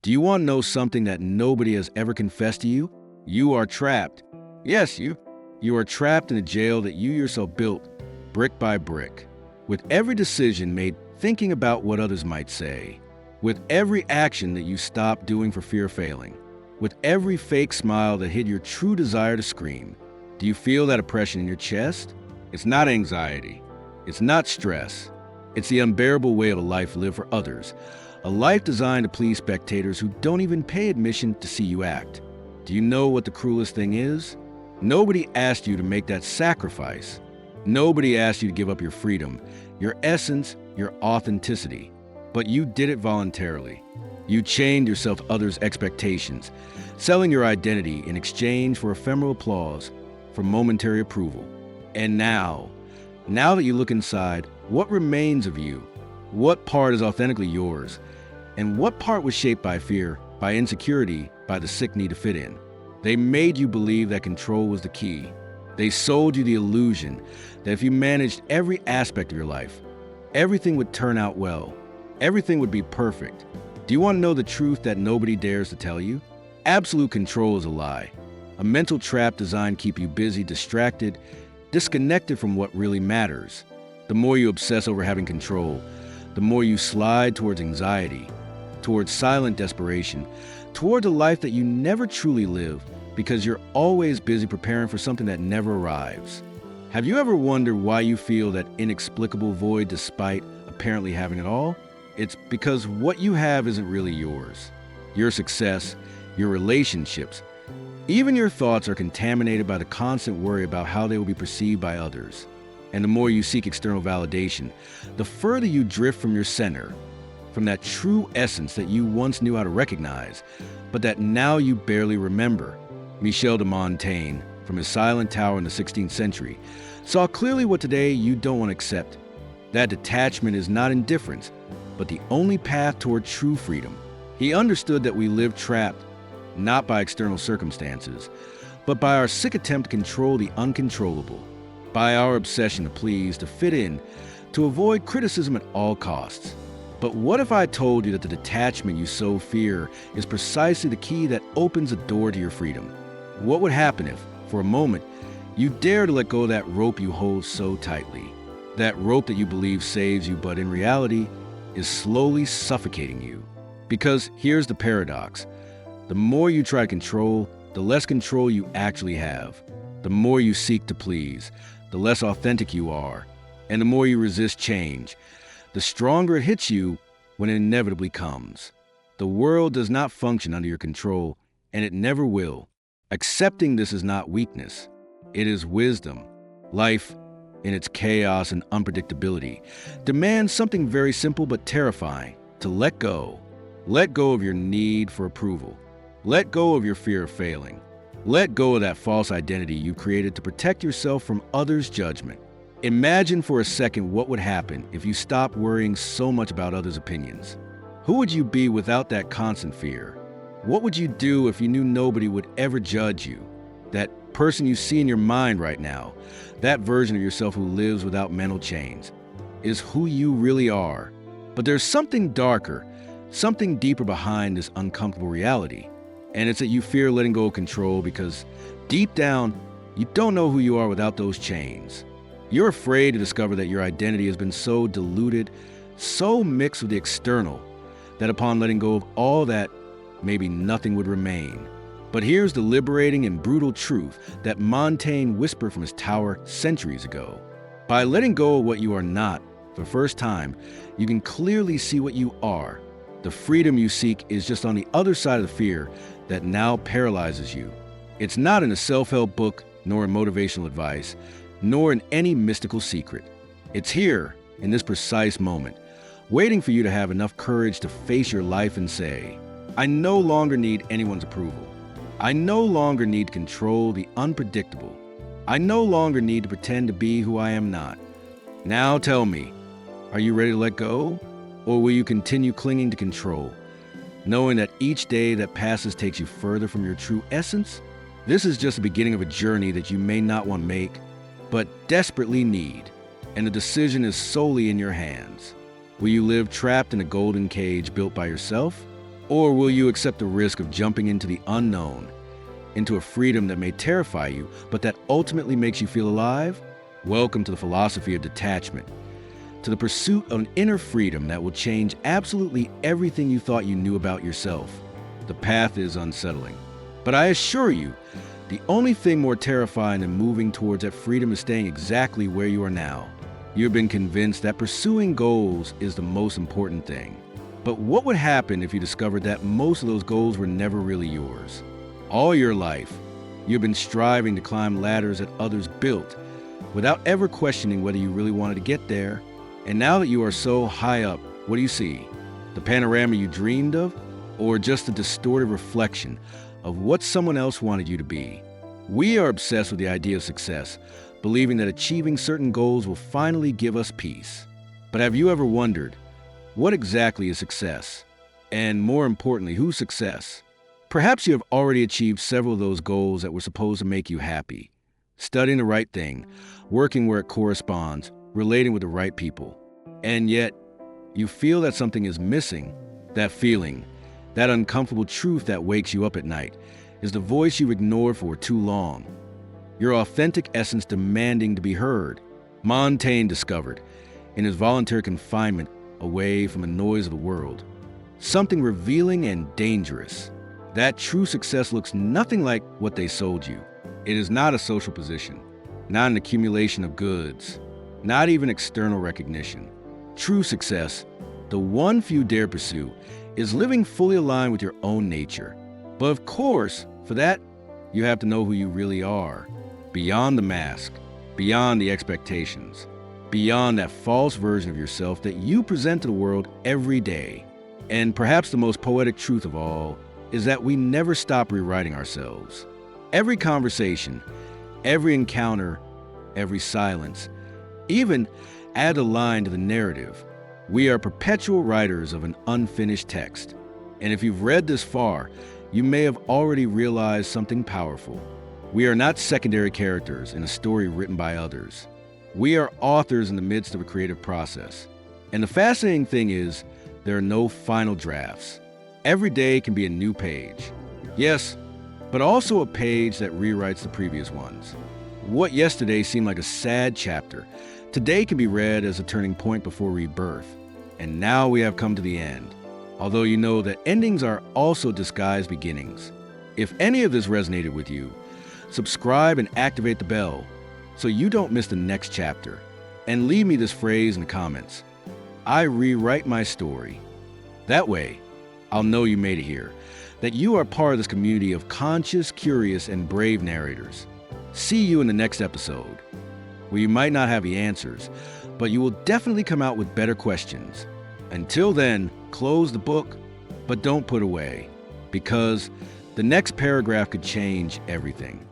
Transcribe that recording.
Do you want to know something that nobody has ever confessed to you? You are trapped. Yes, you are trapped in a jail that you yourself built, brick by brick, with every decision made thinking about what others might say, with every action that you stopped doing for fear of failing, with every fake smile that hid your true desire to scream. Do you feel that oppression in your chest? It's not anxiety. It's not stress. It's the unbearable way of a life lived for others, a life designed to please spectators who don't even pay admission to see you act. Do you know what the cruelest thing is? Nobody asked you to make that sacrifice. Nobody asked you to give up your freedom, your essence, your authenticity. But you did it voluntarily. You chained yourself to others' expectations, selling your identity in exchange for ephemeral applause, for momentary approval. And now that you look inside, what remains of you? What part is authentically yours? And what part was shaped by fear, by insecurity, by the sick need to fit in? They made you believe that control was the key. They sold you the illusion that if you managed every aspect of your life, everything would turn out well. Everything would be perfect. Do you want to know the truth that nobody dares to tell you? Absolute control is a lie. A mental trap designed to keep you busy, distracted, disconnected from what really matters. The more you obsess over having control, the more you slide towards anxiety, towards silent desperation, towards a life that you never truly live because you're always busy preparing for something that never arrives. Have you ever wondered why you feel that inexplicable void despite apparently having it all? It's because what you have isn't really yours. Your success, your relationships, even your thoughts are contaminated by the constant worry about how they will be perceived by others. And the more you seek external validation, the further you drift from your center, from that true essence that you once knew how to recognize, but that now you barely remember. Michel de Montaigne, from his silent tower in the 16th century, saw clearly what today you don't want to accept. That detachment is not indifference, but the only path toward true freedom. He understood that we live trapped, not by external circumstances, but by our sick attempt to control the uncontrollable, by our obsession to please, to fit in, to avoid criticism at all costs. But what if I told you that the detachment you so fear is precisely the key that opens the door to your freedom? What would happen if, for a moment, you dare to let go of that rope you hold so tightly? That rope that you believe saves you, but in reality is slowly suffocating you. Because here's the paradox. The more you try to control, the less control you actually have. The more you seek to please, the less authentic you are. And the more you resist change, the stronger it hits you when it inevitably comes. The world does not function under your control, and it never will. Accepting this is not weakness. It is wisdom. Life, in its chaos and unpredictability, demands something very simple but terrifying: to let go. Let go of your need for approval. Let go of your fear of failing. Let go of that false identity you created to protect yourself from others' judgment. Imagine for a second what would happen if you stopped worrying so much about others' opinions. Who would you be without that constant fear? What would you do if you knew nobody would ever judge you? That person you see in your mind right now, that version of yourself who lives without mental chains, is who you really are. But there's something darker, something deeper behind this uncomfortable reality. And it's that you fear letting go of control because deep down, you don't know who you are without those chains. You're afraid to discover that your identity has been so diluted, so mixed with the external, that upon letting go of all that, maybe nothing would remain. But here's the liberating and brutal truth that Montaigne whispered from his tower centuries ago. By letting go of what you are not, for the first time, you can clearly see what you are. The freedom you seek is just on the other side of the fear that now paralyzes you. It's not in a self-help book, nor in motivational advice, nor in any mystical secret. It's here, in this precise moment, waiting for you to have enough courage to face your life and say, I no longer need anyone's approval. I no longer need to control the unpredictable. I no longer need to pretend to be who I am not. Now tell me, are you ready to let go? Or will you continue clinging to control, knowing that each day that passes takes you further from your true essence? This is just the beginning of a journey that you may not want to make, but desperately need, and the decision is solely in your hands. Will you live trapped in a golden cage built by yourself? Or will you accept the risk of jumping into the unknown, into a freedom that may terrify you, but that ultimately makes you feel alive? Welcome to the philosophy of detachment, to the pursuit of an inner freedom that will change absolutely everything you thought you knew about yourself. The path is unsettling, but I assure you, the only thing more terrifying than moving towards that freedom is staying exactly where you are now. You've been convinced that pursuing goals is the most important thing. But what would happen if you discovered that most of those goals were never really yours? All your life, you've been striving to climb ladders that others built, without ever questioning whether you really wanted to get there. And now that you are so high up, what do you see? The panorama you dreamed of? Or just a distorted reflection of what someone else wanted you to be? We are obsessed with the idea of success, believing that achieving certain goals will finally give us peace. But have you ever wondered, what exactly is success? And more importantly, whose success? Perhaps you have already achieved several of those goals that were supposed to make you happy. Studying the right thing, working where it corresponds, relating with the right people. And yet, you feel that something is missing. That feeling, that uncomfortable truth that wakes you up at night, is the voice you've ignored for too long. Your authentic essence demanding to be heard. Montaigne discovered, in his voluntary confinement away from the noise of the world, something revealing and dangerous. That true success looks nothing like what they sold you. It is not a social position, not an accumulation of goods, not even external recognition. True success, the one few dare pursue, is living fully aligned with your own nature. But of course, for that, you have to know who you really are, beyond the mask, beyond the expectations, beyond that false version of yourself that you present to the world every day. And perhaps the most poetic truth of all is that we never stop rewriting ourselves. Every conversation, every encounter, every silence, even add a line to the narrative. We are perpetual writers of an unfinished text. And if you've read this far, you may have already realized something powerful. We are not secondary characters in a story written by others. We are authors in the midst of a creative process. And the fascinating thing is, there are no final drafts. Every day can be a new page. Yes, but also a page that rewrites the previous ones. What yesterday seemed like a sad chapter, today can be read as a turning point before rebirth. And now we have come to the end. Although you know that endings are also disguised beginnings. If any of this resonated with you, subscribe and activate the bell so you don't miss the next chapter. And leave me this phrase in the comments: I rewrite my story. That way, I'll know you made it here, that you are part of this community of conscious, curious, and brave narrators. See you in the next episode, where you might not have the answers, but you will definitely come out with better questions. Until then, close the book, but don't put away, because the next paragraph could change everything.